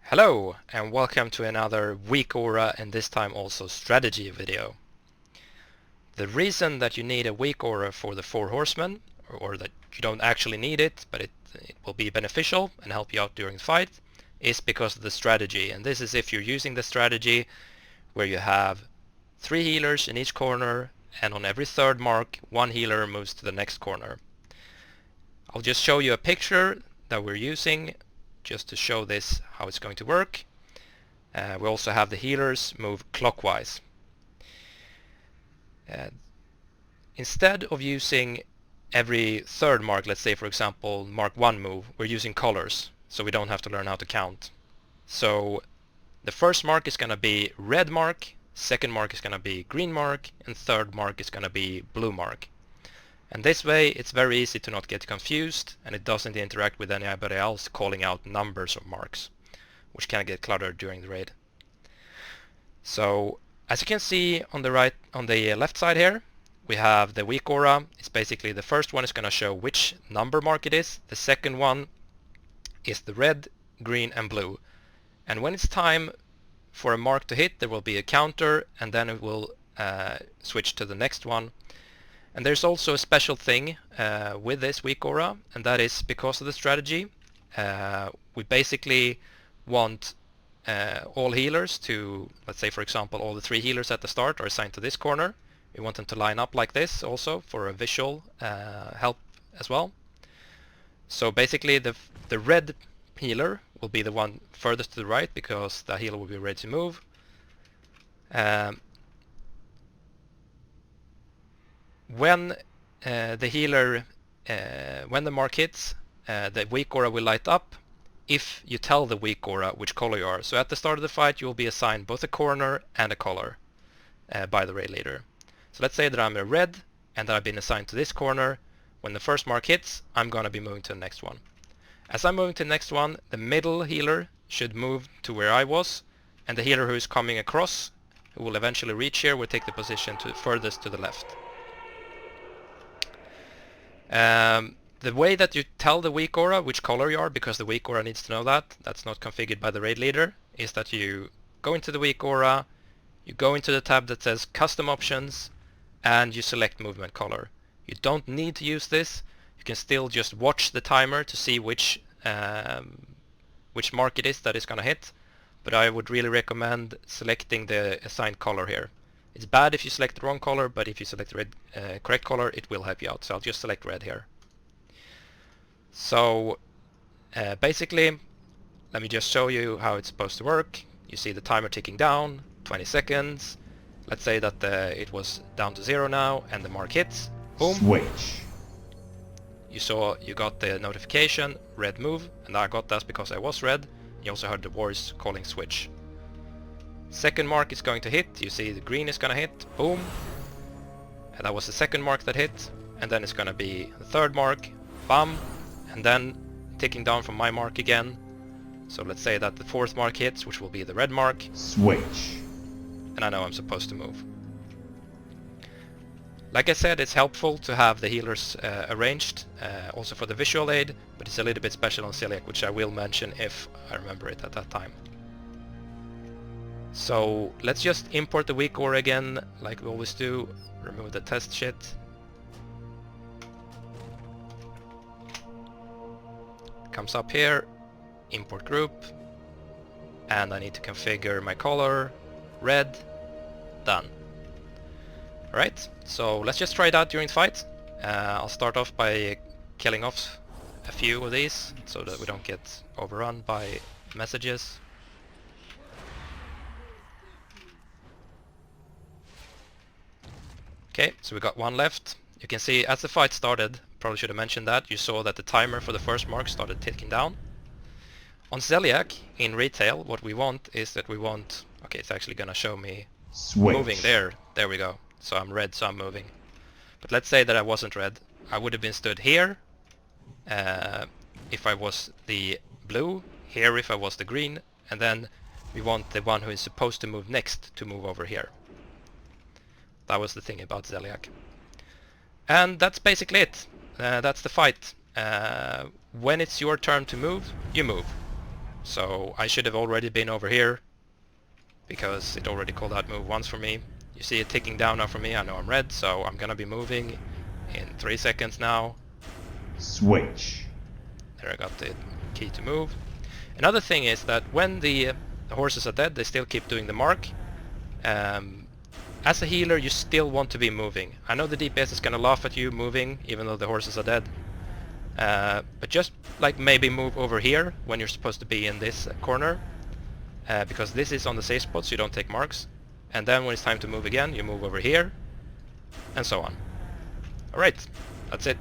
Hello and welcome to another Weakaura and this time also strategy video. The reason that you need a Weakaura for the 4 Horsemen, or that you don't actually need it, but it will be beneficial and help you out during the fight, is because of the strategy. And this is if you're using the strategy where you have 3 healers in each corner, and on every third mark 1 healer moves to the next corner. I'll just show you a picture that we're using just to show this how it's going to work. We also have the healers move clockwise. Instead of using every third mark, let's say for example mark 1 move, we're using colors, so we don't have to learn how to count. So the first mark is going to be red mark, second mark is going to be green mark, and third mark is going to be blue mark. And this way it's very easy to not get confused, and it doesn't interact with anybody else calling out numbers of marks, which can get cluttered during the raid. So as you can see on the left side here, we have the Weakaura. It's basically the first one is going to show which number mark it is. The second one is the red, green and blue. And when it's time for a mark to hit, there will be a counter, and then it will switch to the next one. And there's also a special thing with this Weakaura, and that is because of the strategy. We basically want all healers to, let's say for example all the 3 healers at the start are assigned to this corner. We want them to line up like this also for a visual help as well. So basically the red healer will be the one furthest to the right because the healer will be ready to move. When the healer, when the mark hits, the Weakaura will light up if you tell the Weakaura which color you are. So at the start of the fight you will be assigned both a corner and a color by the raid leader. So let's say that I'm a red and that I've been assigned to this corner. When the first mark hits, I'm going to be moving to the next one. As I'm moving to the next one, the middle healer should move to where I was, and the healer who is coming across, who will eventually reach here, will take the position furthest to the left. The way that you tell the Weakaura which color you are, because the Weakaura needs to know that's not configured by the raid leader, is that you go into the Weakaura, you go into the tab that says custom options, and you select movement color. You don't need to use this. You can still just watch the timer to see which mark it is that is going to hit, but I would really recommend selecting the assigned color here. It's bad if you select the wrong color, but if you select the correct color, it will help you out. So I'll just select red here. So basically, let me just show you how it's supposed to work. You see the timer ticking down, 20 seconds. Let's say that it was down to 0 now, and the mark hits. Boom. Switch. You got the notification, red move, and I got that because I was red. You also heard the voice calling switch. Second mark is going to hit, you see the green is going to hit, boom. And that was the second mark that hit, and then it's going to be the third mark, bam, and then ticking down from my mark again. So let's say that the fourth mark hits, which will be the red mark. Switch. And I know I'm supposed to move. Like I said, it's helpful to have the healers arranged, also for the visual aid, but it's a little bit special on Celiac, which I will mention if I remember it at that time. So let's just import the Weakaura again, like we always do. Remove the test shit. Comes up here, import group, and I need to configure my color, red, done. Alright, so let's just try it out during the fight. I'll start off by killing off a few of these, so that we don't get overrun by messages. Okay, so we got 1 left. You can see as the fight started, probably should have mentioned that, you saw that the timer for the first mark started ticking down. On Celiac, in retail, what we want is that we want... Okay, it's actually gonna show me Switch. moving there. There we go. So I'm red, so I'm moving. But let's say that I wasn't red. I would have been stood here if I was the blue, here if I was the green, and then we want the one who is supposed to move next to move over here. That was the thing about Celiac. And that's basically it. That's the fight. When it's your turn to move, you move. So I should have already been over here, because it already called out move once for me. You see it ticking down now for me. I know I'm red, so I'm gonna be moving in 3 seconds now. Switch. There, I got the key to move. Another thing is that when the horses are dead, they still keep doing the mark. As a healer, you still want to be moving. I know the DPS is gonna laugh at you moving, even though the horses are dead. But just like maybe move over here when you're supposed to be in this corner, because this is on the safe spot, so you don't take marks. And then when it's time to move again, you move over here, and so on. Alright, that's it.